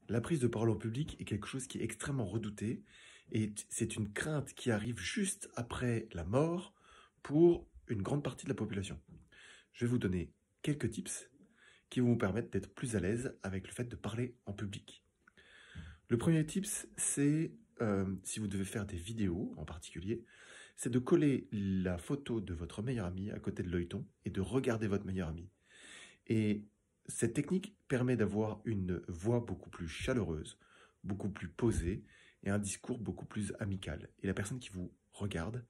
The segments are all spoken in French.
La prise de parole en public est quelque chose qui est extrêmement redouté et c'est une crainte qui arrive juste après la mort pour une grande partie de la population. Je vais vous donner quelques tips qui vont vous permettre d'être plus à l'aise avec le fait de parler en public. Le premier tips, c'est, si vous devez faire des vidéos en particulier, c'est de coller la photo de votre meilleur ami à côté de l'œilleton et de regarder votre meilleur ami. Et cette technique permet d'avoir une voix beaucoup plus chaleureuse, beaucoup plus posée et un discours beaucoup plus amical. Et la personne qui vous regarde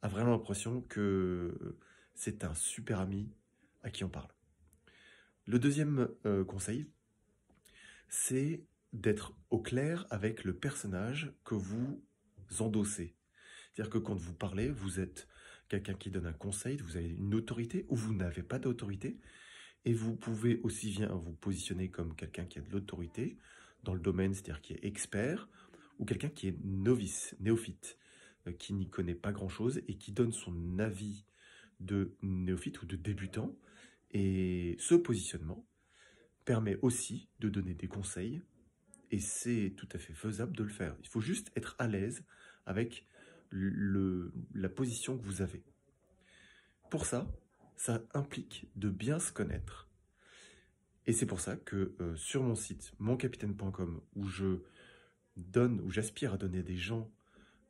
a vraiment l'impression que c'est un super ami à qui on parle. Le deuxième conseil, c'est d'être au clair avec le personnage que vous endossez. C'est-à-dire que quand vous parlez, vous êtes quelqu'un qui donne un conseil, vous avez une autorité ou vous n'avez pas d'autorité. Et vous pouvez aussi bien vous positionner comme quelqu'un qui a de l'autorité dans le domaine, c'est-à-dire qui est expert, ou quelqu'un qui est novice, néophyte, qui n'y connaît pas grand-chose et qui donne son avis de néophyte ou de débutant. Et ce positionnement permet aussi de donner des conseils et c'est tout à fait faisable de le faire. Il faut juste être à l'aise avec la position que vous avez. Pour ça, ça implique de bien se connaître. Et c'est pour ça que sur mon site, moncapitaine.com, où j'aspire à donner à des gens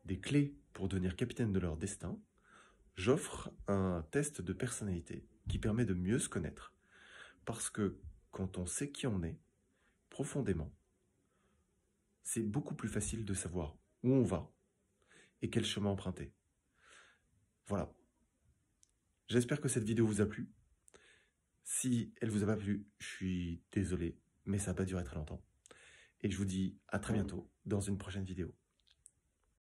des clés pour devenir capitaine de leur destin, j'offre un test de personnalité qui permet de mieux se connaître. Parce que quand on sait qui on est, profondément, c'est beaucoup plus facile de savoir où on va et quel chemin emprunter. Voilà. J'espère que cette vidéo vous a plu. Si elle vous a pas plu, je suis désolé, mais ça n'a pas duré très longtemps. Et je vous dis à très bientôt dans une prochaine vidéo.